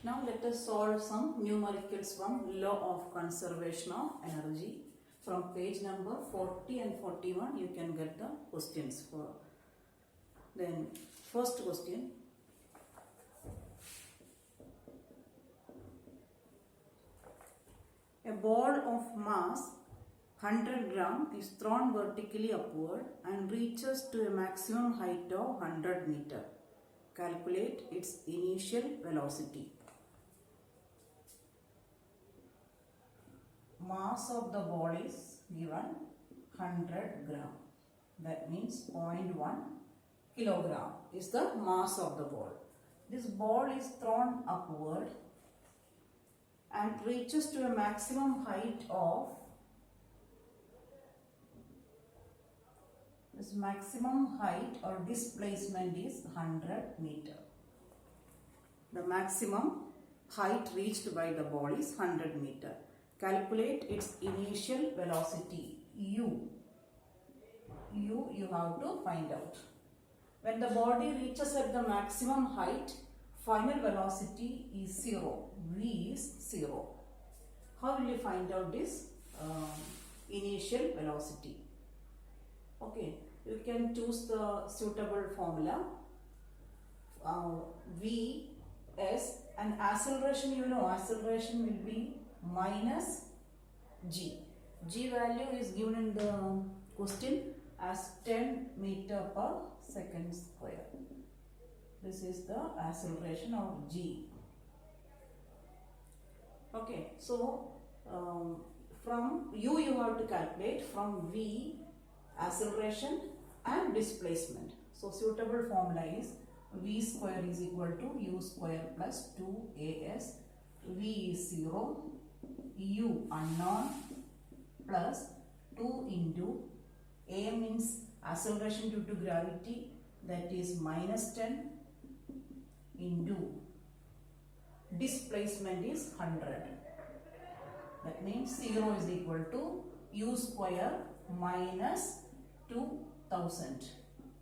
Now let us solve some numericals from law of conservation of energy. From page number 40 and 41 you can get the questions for. Then first question. A ball of mass 100 gram is thrown vertically upward and reaches to a maximum height of 100 meter. Calculate its initial velocity. Mass of the ball is given 100 gram. That means 0.1 kilogram is the mass of the ball. This ball is thrown upward and reaches to a maximum height of this maximum height or displacement is 100 meter. The maximum height reached by the ball is 100 meter. Calculate its initial velocity u. You have to find out. When the body reaches at the maximum height, final velocity is 0. V is 0. How will you find out this initial velocity? Okay, you can choose the suitable formula. V S and acceleration, you know, acceleration will be minus g. G value is given in the question as 10 meter per second square. This is the acceleration of g. Okay, so from u you have to calculate from v acceleration and displacement. So suitable formula is v square is equal to u square plus 2as. V is 0, u unknown plus 2 into a means acceleration due to gravity, that is minus 10 into displacement is 100. That means 0 is equal to u square minus 2000.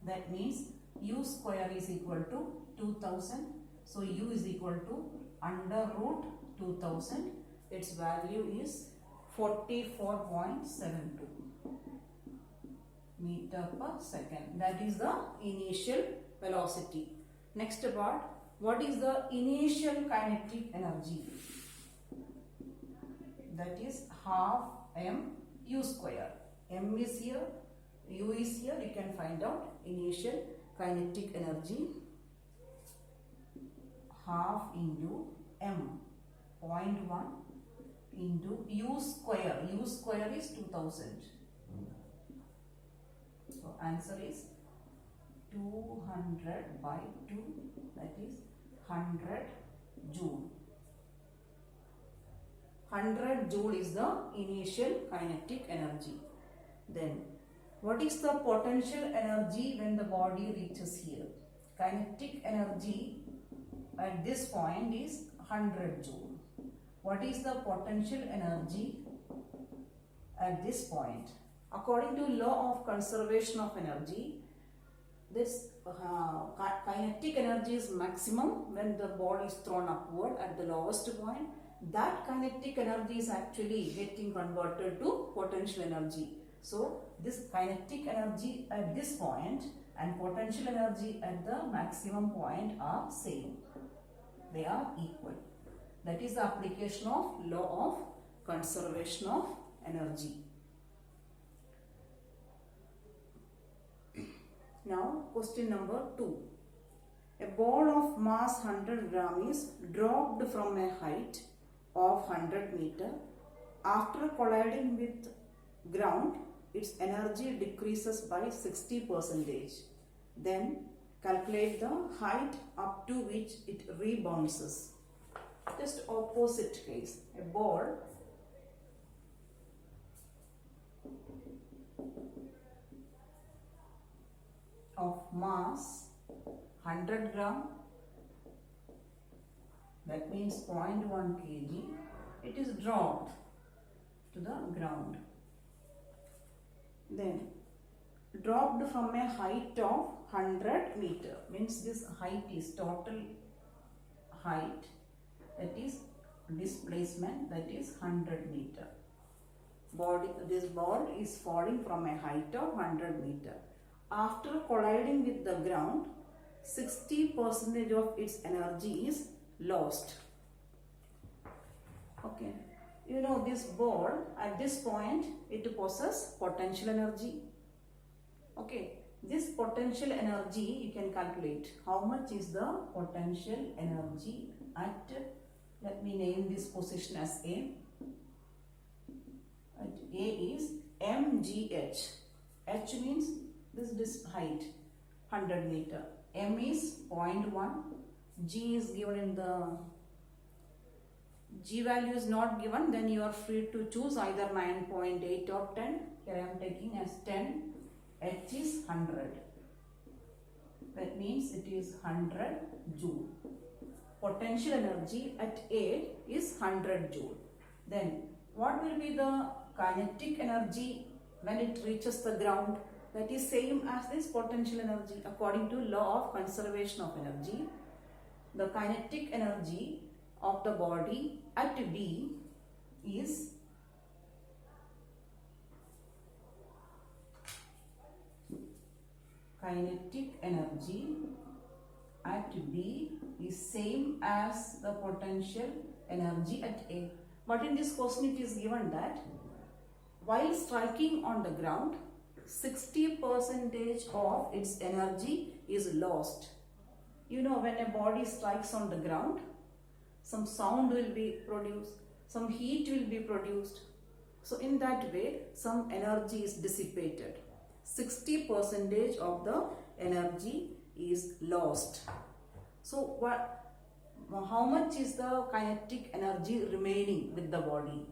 That means u square is equal to 2000. So u is equal to under root 2000. Its value is 44.72 meter per second. That is the initial velocity. Next part, what is the initial kinetic energy? That is half m u square. M is here, u is here. You can find out initial kinetic energy. Half into m, 0.1 into u square. U square is 2000. So answer is 200 by 2, that is 100 joule. 100 joule is the initial kinetic energy. Then what is the potential energy when the body reaches here? Kinetic energy at this point is 100 joule. What is the potential energy at this point? According to law of conservation of energy, this kinetic energy is maximum when the ball is thrown upward at the lowest point. That kinetic energy is actually getting converted to potential energy. So this kinetic energy at this point and potential energy at the maximum point are same. They are equal. That is the application of law of conservation of energy. Now question number 2. A ball of mass 100 gram is dropped from a height of 100 meter. After colliding with ground, its energy decreases by 60%. Then calculate the height up to which it rebounces. Just opposite case, a ball of mass 100 gram, that means 0.1 kg, it is dropped to the ground. Then dropped from a height of 100 meter, means this height is total height that is displacement, that is 100 meter. This ball is falling from a height of 100 meter. After colliding with the ground, 60% of its energy is lost. Okay, you know this ball at this point it possesses potential energy. Okay, this potential energy you can calculate. How much is the potential energy at, let me name this position as A. At A is mgh. H means this height 100 meter. M is 0.1. G is given in the G value is not given, then you are free to choose either 9.8 or 10. Here I am taking as 10. H is 100. That means it is 100 joule. Potential energy at A is 100 joule. Then what will be the kinetic energy when it reaches the ground? That is same as this potential energy. According to law of conservation of energy, the kinetic energy of the body at B is kinetic energy at B is same as the potential energy at A. But in this question it is given that while striking on the ground, 60% of its energy is lost. You know, when a body strikes on the ground, some sound will be produced, some heat will be produced. So in that way, some energy is dissipated. 60% of the energy is lost. So how much is the kinetic energy remaining with the body?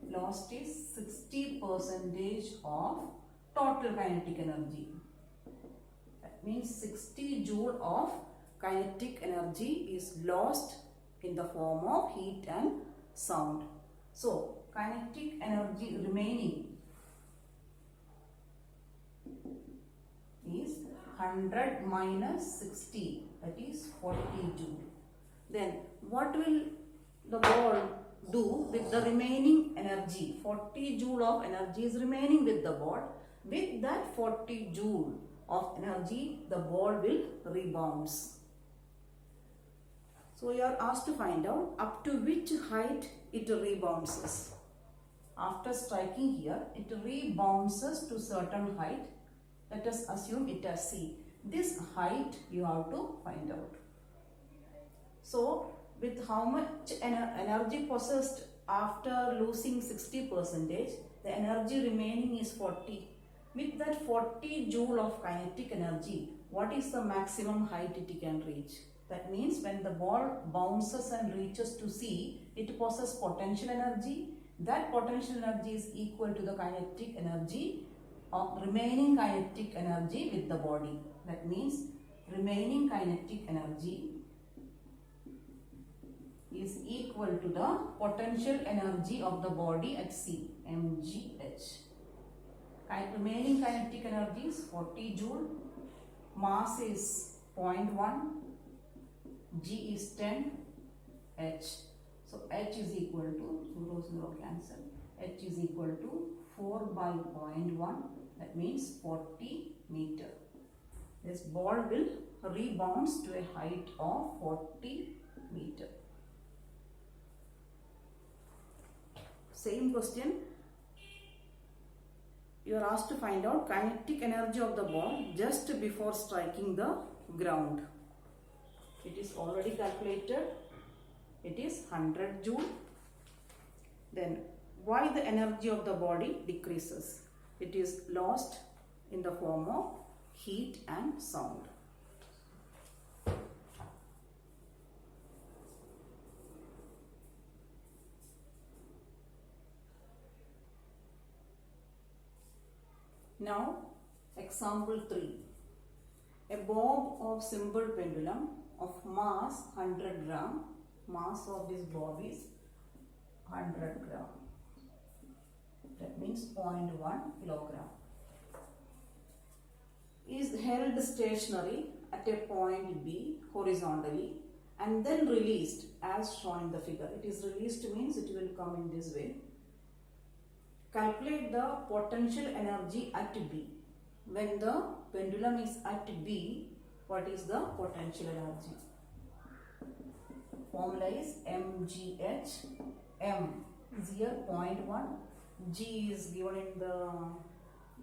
Lost is 60% of total kinetic energy. That means 60 joule of kinetic energy is lost in the form of heat and sound. So kinetic energy remaining is 100 minus 60, that is 40 joule. Then what will the ball do with the remaining energy? 40 joule of energy is remaining with the ball. With that 40 joule of energy, the ball will rebounds. So you are asked to find out up to which height it rebounces. After striking here, it rebounces to certain height. Let us assume it as C. This height you have to find out. So with how much energy possessed after losing 60%, the energy remaining is 40. With that 40 joule of kinetic energy, what is the maximum height it can reach? That means when the ball bounces and reaches to C, it possesses potential energy. That potential energy is equal to the kinetic energy of remaining kinetic energy with the body. That means remaining kinetic energy is equal to the potential energy of the body at C, mgh. Remaining kinetic energy is 40 joule, mass is 0.1, G is 10, H. So H is equal to 0 cancel. H is equal to 4 by 0.1, that means 40 meter. This ball will rebounds to a height of 40 meter. Same question. You are asked to find out kinetic energy of the ball just before striking the ground. It is already calculated. It is 100 joule. Then why the energy of the body decreases? It is lost in the form of heat and sound. Now, example 3. A bob of simple pendulum of mass 100 gram, mass of this bob is 100 gram. That means 0.1 kilogram. Is held stationary at a point B horizontally and then released as shown in the figure. It is released means it will come in this way. Calculate the potential energy at B. When the pendulum is at B, what is the potential energy? Formula is mgh. M is here 0.1. G is given in the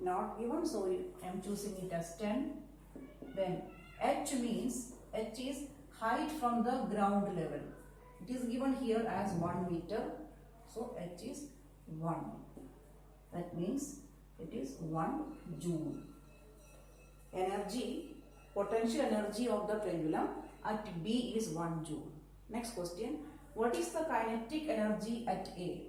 not given, so I am choosing it as 10. Then h means h is height from the ground level. It is given here as 1 meter. So h is 1. That means it is 1 joule. Energy, potential energy of the pendulum at B is 1 joule. Next question. What is the kinetic energy at A?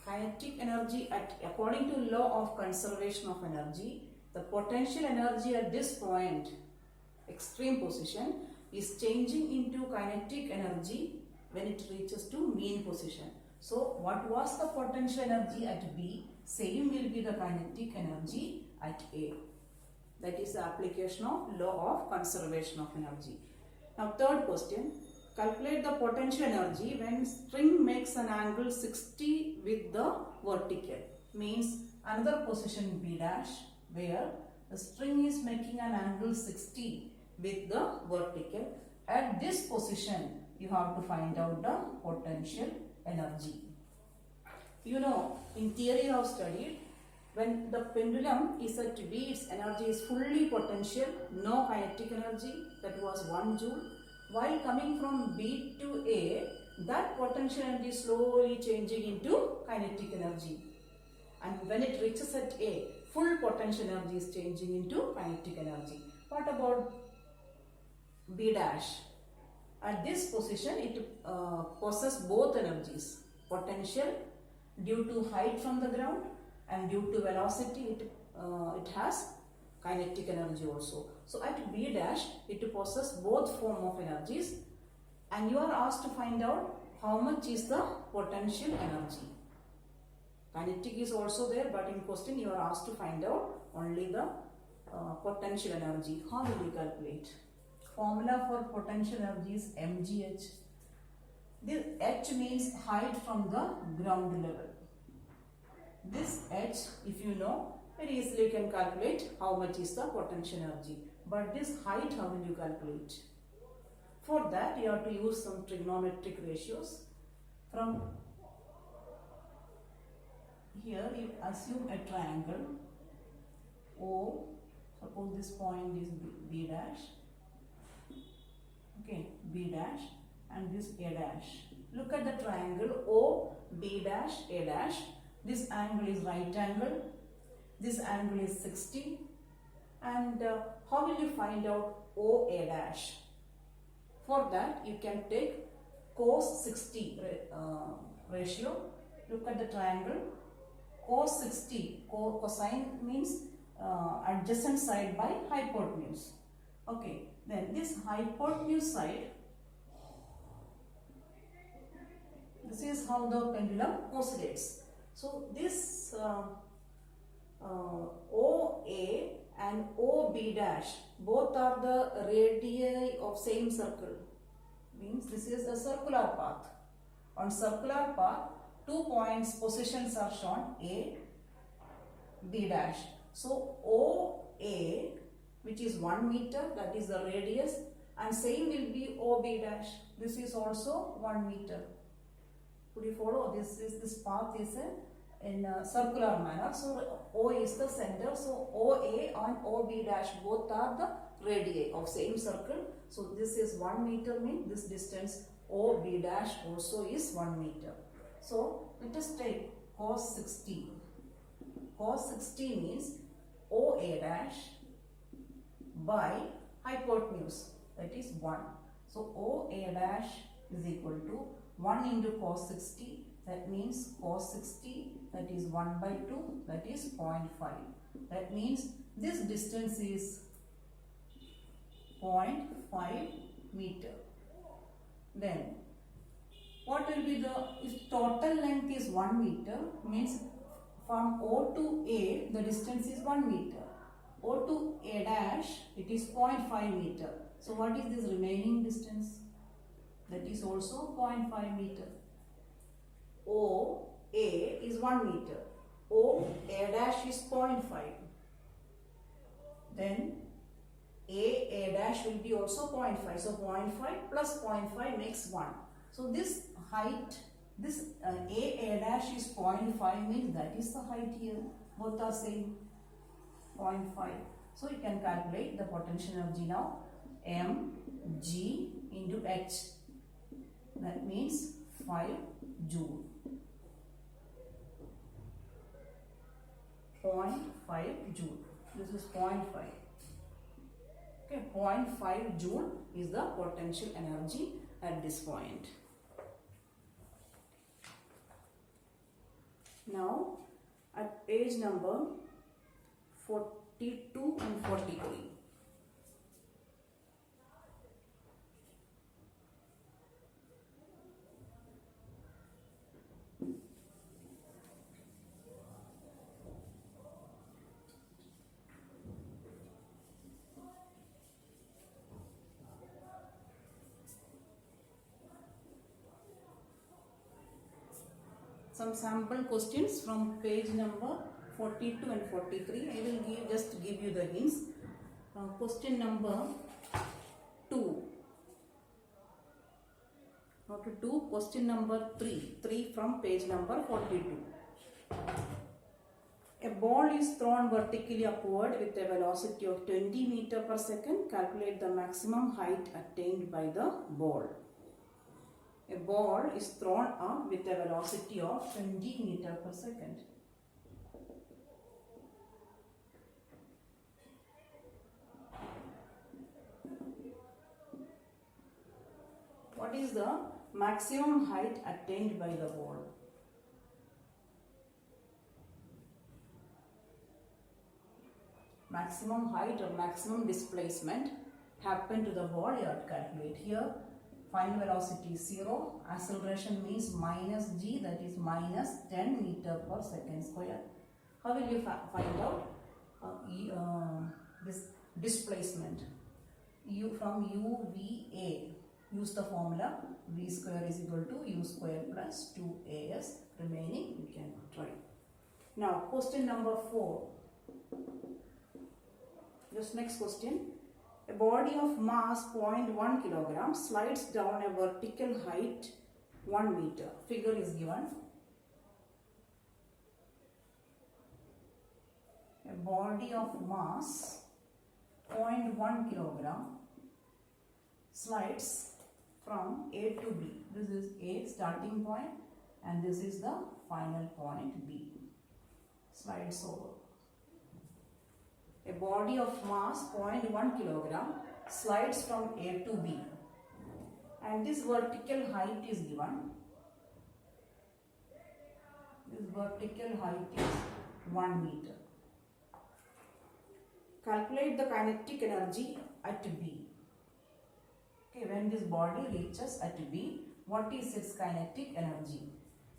Kinetic energy according to law of conservation of energy, the potential energy at this point, extreme position, is changing into kinetic energy when it reaches to mean position. So what was the potential energy at B? Same will be the kinetic energy at A. That is the application of law of conservation of energy. Now third question. Calculate the potential energy when string makes an angle 60 with the vertical. Means another position B dash where the string is making an angle 60 with the vertical. At this position you have to find out the potential energy. You know, in theory you have studied, when the pendulum is at B, its energy is fully potential, no kinetic energy, that was 1 joule. While coming from B to A, that potential energy is slowly changing into kinetic energy. And when it reaches at A, full potential energy is changing into kinetic energy. What about B dash? At this position, it possesses both energies. Potential due to height from the ground and due to velocity, it has kinetic energy also. So at B dash, it possesses both form of energies, and you are asked to find out how much is the potential energy. Kinetic is also there, but in question you are asked to find out only the potential energy. How will you calculate? Formula for potential energy is mgh. This h means height from the ground level. This h, if you know, very easily you can calculate how much is the potential energy. But this height, how will you calculate? For that, you have to use some trigonometric ratios. From here, you assume a triangle O. Suppose this point is B dash. Okay, B dash, and this A dash. Look at the triangle O, B dash, A dash. This angle is right angle. This angle is 60. And how will you find out OA dash? For that, you can take cos 60 ratio. Look at the triangle. Cos 60, cosine means adjacent side by hypotenuse. Okay, then this hypotenuse side, this is how the pendulum oscillates. So this OA and OB dash, both are the radii of same circle. Means this is a circular path. On circular path, 2 points positions are shown, A, B dash. So OA, which is 1 meter, that is the radius, and same will be OB dash. This is also 1 meter. Could you follow? This path is in a circular manner. So O is the center. So OA and OB dash both are the radii of same circle. So this is 1 meter, means this distance OB dash also is 1 meter. So let us take cos 60. Cos 60 means OA dash by hypotenuse, that is 1. So OA dash is equal to 1 into cos 60, that means cos 60, that is 1 by 2, that is 0.5. That means this distance is 0.5 meter. Then what will be if total length is 1 meter, means from O to A the distance is 1 meter. O to A dash, it is 0.5 meter. So what is this remaining distance? That is also 0.5 meter. O A is 1 meter. O A dash is 0.5. Then A dash will be also 0.5. So 0.5 plus 0.5 makes 1. So this height, this A dash is 0.5 means that is the height here. Both are same. 0.5. So you can calculate the potential energy now. mg into h. That means 5 joule. 0.5 joule. This is 0.5. Okay, 0.5 joule is the potential energy at this point. Now, at page number 42 and 43. Some sample questions from page number 42 and 43. I will just give you the hints. Question number 2. Not 2, question number 3. 3 from page number 42. A ball is thrown vertically upward with a velocity of 20 meter per second. Calculate the maximum height attained by the ball. A ball is thrown up with a velocity of 20 meter per second. What is the maximum height attained by the ball? Maximum height or maximum displacement happened to the ball, you have to calculate here. Final velocity is 0. Acceleration means minus g, that is minus 10 meter per second square. How will you find out this displacement? From UVA. Use the formula V square is equal to U square plus 2AS. Remaining you can try. Now question number 4. Just next question. A body of mass 0.1 kilogram slides down a vertical height 1 meter. Figure is given. A body of mass 0.1 kilogram slides from A to B. This is A starting point and this is the final point B. Slides over. A body of mass 0.1 kilogram slides from A to B and this vertical height is given. This vertical height is 1 meter. Calculate the kinetic energy at B. Okay, when this body reaches at B, what is its kinetic energy?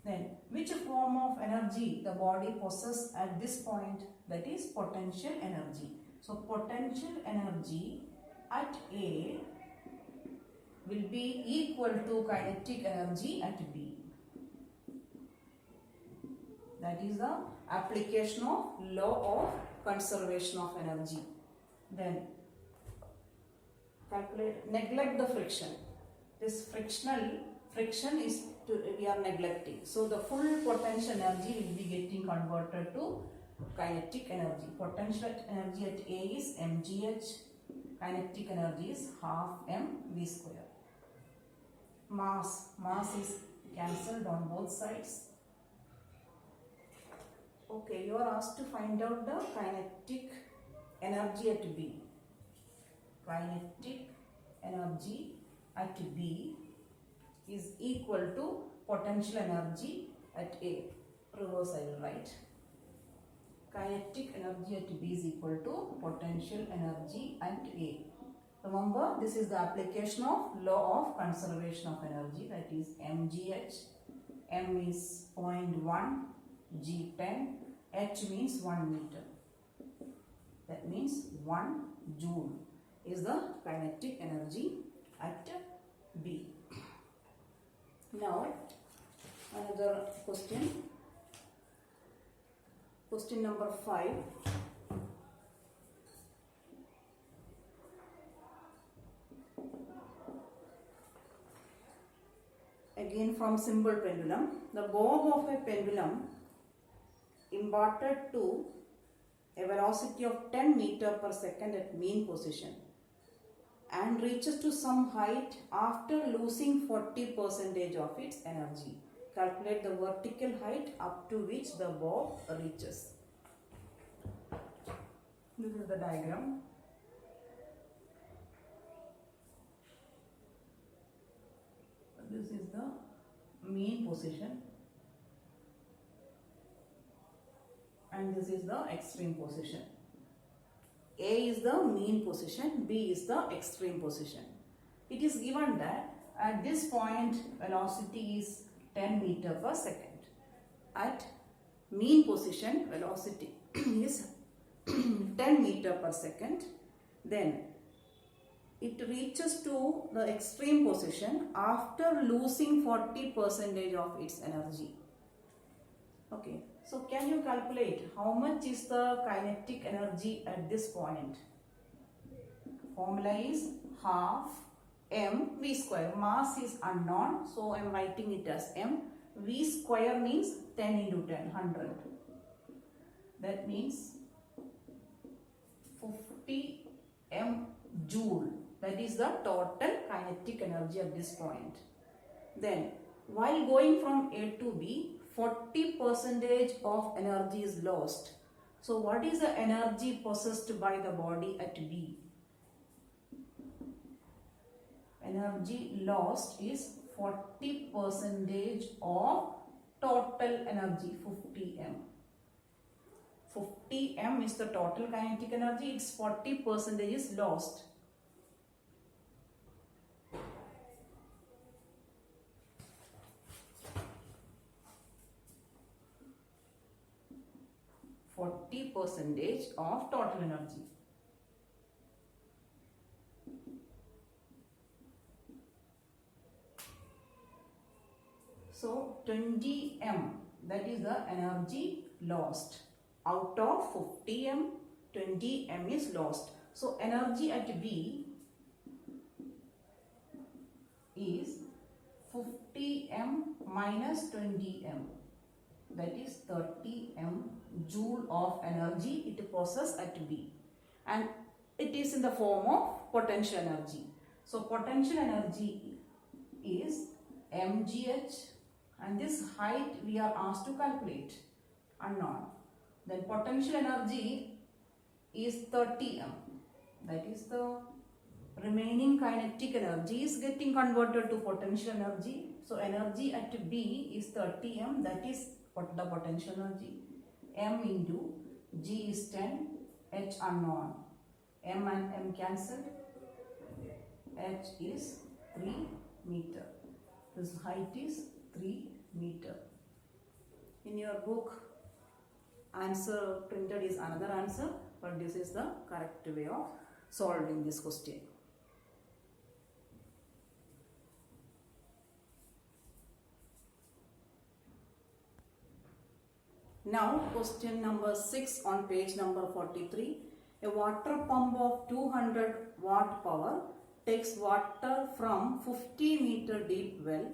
Then, which form of energy the body possesses at this point? That is potential energy. So, potential energy at A will be equal to kinetic energy at B. That is the application of law of conservation of energy. Then, neglect the friction. This friction is we are neglecting. So the full potential energy will be getting converted to kinetic energy. Potential energy at A is mgh. Kinetic energy is half mv square. Mass is cancelled on both sides. Okay, you are asked to find out the kinetic energy at B. Kinetic energy at B is equal to potential energy at A. Reverse I will write. Kinetic energy at B is equal to potential energy at A. Remember, this is the application of law of conservation of energy, that is mgh. M is 0.1, G 10, H means 1 meter. That means 1 joule is the kinetic energy at B. Now another question. Question number 5. Again from simple pendulum. The bob of a pendulum imparted to a velocity of 10 meter per second at mean position and reaches to some height after losing 40% of its energy. Calculate the vertical height up to which the bob reaches. This is the diagram. This is the mean position and this is the extreme position. A is the mean position, B is the extreme position. It is given that at this point velocity is 10 meter per second. At mean position velocity is 10 meter per second. Then it reaches to the extreme position after losing 40% of its energy. Okay, so can you calculate how much is the kinetic energy at this point? Formula is half mv square. Mass is unknown, so I am writing it as m. V square means 10 into 10, 100. That means 50 m joule. That is the total kinetic energy at this point. Then, while going from A to B, 40% of energy is lost. So, what is the energy possessed by the body at B? Energy lost is 40% of total energy, 50 m. 50 m is the total kinetic energy, its 40% is lost. Percentage of total energy. So 20 m, that is the energy lost. Out of 50 m, 20 m is lost. So energy at B is 50 m minus 20 m. That is 30 m joule of energy it possesses at B, and it is in the form of potential energy. So potential energy is mgh, and this height we are asked to calculate, unknown. Then potential energy is 30 m. That is the remaining kinetic energy is getting converted to potential energy. So energy at B is 30 m. That is what the potential energy. M into G is 10, H unknown. M and M cancelled. H is 3 meter. This height is 3 meter. In your book, answer printed is another answer, but this is the correct way of solving this question. Now question number 6 on page number 43. A water pump of 200 watt power takes water from 50 meter deep well.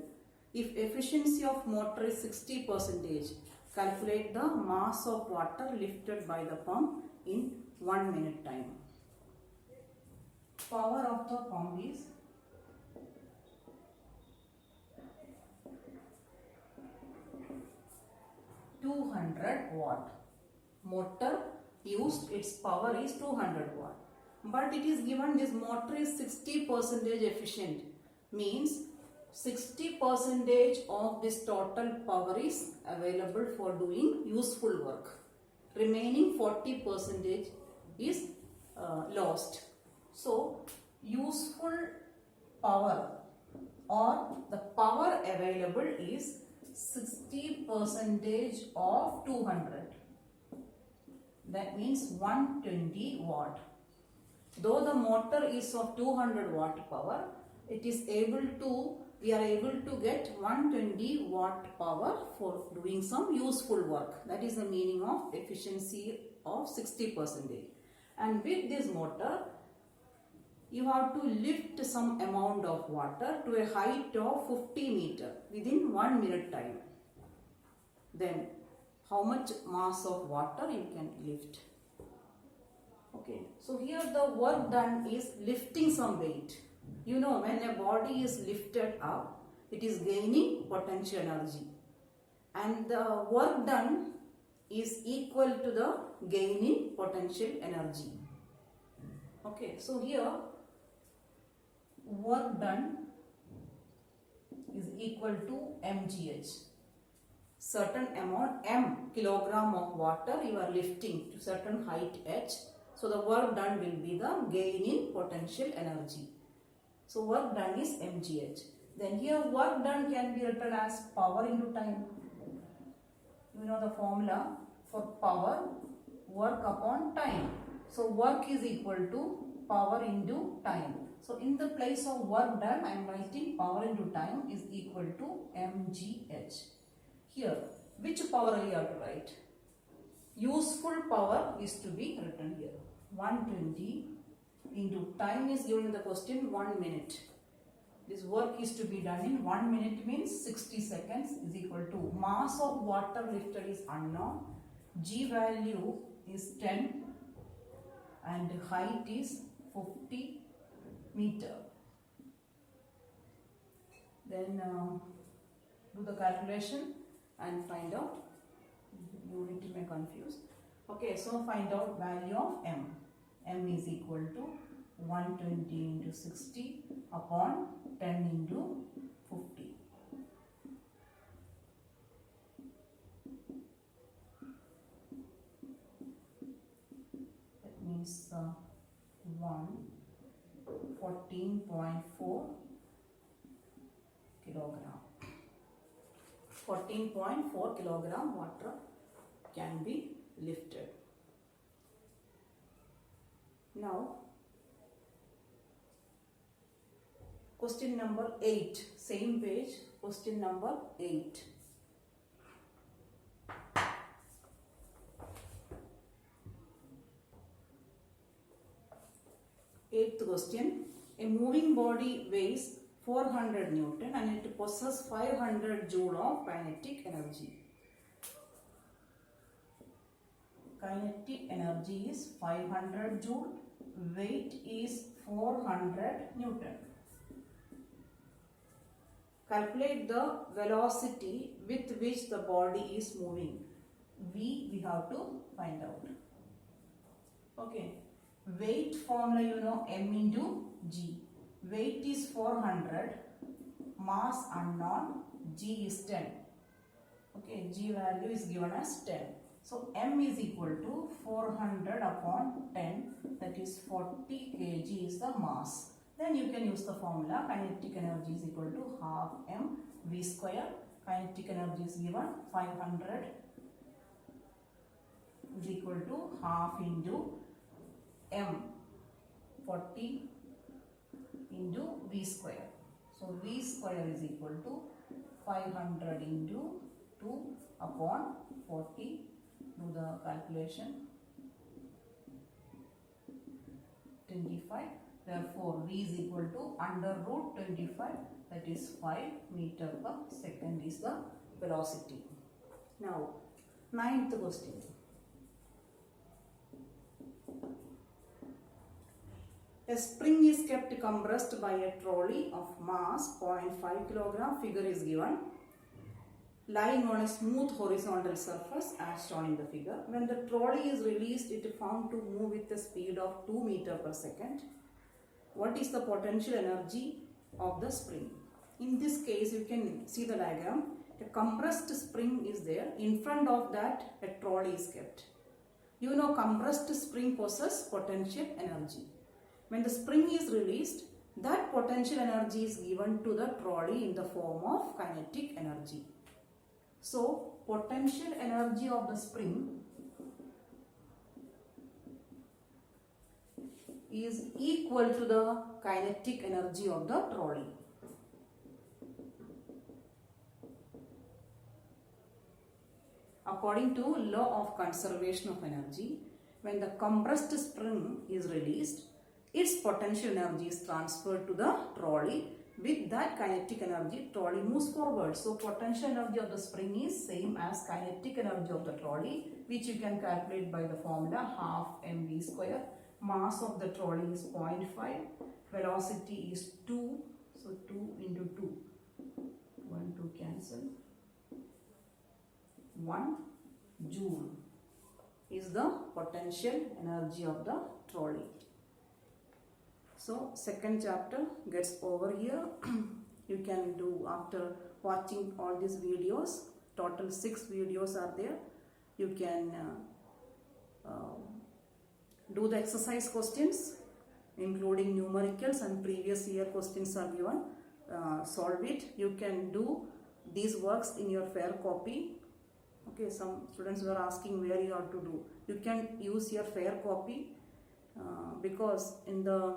If efficiency of motor is 60%, calculate the mass of water lifted by the pump in 1 minute time. Power of the pump is 200 watt. Motor used, its power is 200 watt. But it is given this motor is 60% efficient. Means 60% of this total power is available for doing useful work. Remaining 40% is lost. So useful power or the power available is 60% of 200. That means 120 watt. Though the motor is of 200 watt power, it is able to, we are able to get 120 watt power for doing some useful work. That is the meaning of efficiency of 60%. And with this motor, you have to lift some amount of water to a height of 50 meter within 1 minute time. Then how much mass of water you can lift? Okay, so here the work done is lifting some weight. You know, when a body is lifted up, it is gaining potential energy. And the work done is equal to the gaining potential energy. Okay, so here work done is equal to mgh. Certain amount, m kilogram of water you are lifting to certain height h. So the work done will be the gain in potential energy. So work done is mgh. Then here work done can be written as power into time. You know the formula for power, work upon time. So work is equal to power into time. So in the place of work done, I am writing power into time is equal to mgh. Here, which power you have to write? Useful power is to be written here. 120 into time is given in the question 1 minute. This work is to be done in 1 minute means 60 seconds is equal to mass of water lifted is unknown. G value is 10 and height is 50 meter. Then do the calculation and find out. Unit may confuse. Okay, so find out value of m. M is equal to 120 into 60 upon 10 into 50. That means 14.4 kilogram. 14.4 kilogram water can be lifted. Now, question number 8, same page, question number 8. Eighth question, a moving body weighs 400 Newton and it possesses 500 Joule of kinetic energy. Kinetic energy is 500 Joule, weight is 400 Newton. Calculate the velocity with which the body is moving. V we have to find out. Okay, weight formula you know, m into g. Weight is 400, mass unknown, g is 10. Okay, g value is given as 10. So m is equal to 400 upon 10, that is 40 kg is the mass. Then you can use the formula, kinetic energy is equal to half m v square. Kinetic energy is given 500 is equal to half into m 40 into v square. So v square is equal to 500 into 2 upon 40. Do the calculation. 25. Therefore, v is equal to under root 25, that is 5 meter per second is the velocity. Now, ninth question. A spring is kept compressed by a trolley of mass 0.5 kilogram, figure is given, lying on a smooth horizontal surface as shown in the figure. When the trolley is released, it is found to move with a speed of 2 meter per second. What is the potential energy of the spring? In this case, you can see the diagram. A compressed spring is there. In front of that, a trolley is kept. You know, compressed spring possesses potential energy. When the spring is released, that potential energy is given to the trolley in the form of kinetic energy. So, potential energy of the spring is equal to the kinetic energy of the trolley. According to law of conservation of energy, when the compressed spring is released, its potential energy is transferred to the trolley. With that kinetic energy, trolley moves forward. So potential energy of the spring is same as kinetic energy of the trolley, which you can calculate by the formula half mv square. Mass of the trolley is 0.5. Velocity is 2. So 2 into 2. 1, 2 cancel. 1 joule is the potential energy of the trolley. So second chapter gets over here. You can do after watching all these videos. Total 6 videos are there. You can do the exercise questions including numericals and previous year questions are given. Solve it. You can do these works in your fair copy. Okay, some students were asking where you have to do. You can use your fair copy because in the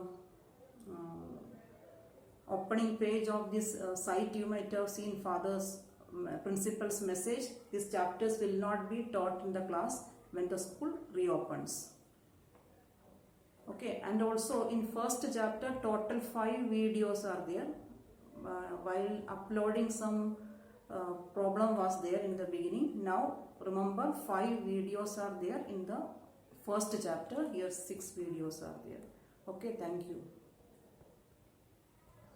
opening page of this site you might have seen father's principal's message. These chapters will not be taught in the class when the school reopens. Okay, and also in first chapter total 5 videos are there. While uploading some problem was there in the beginning. Now remember 5 videos are there in the first chapter. Here 6 videos are there. Okay, thank you.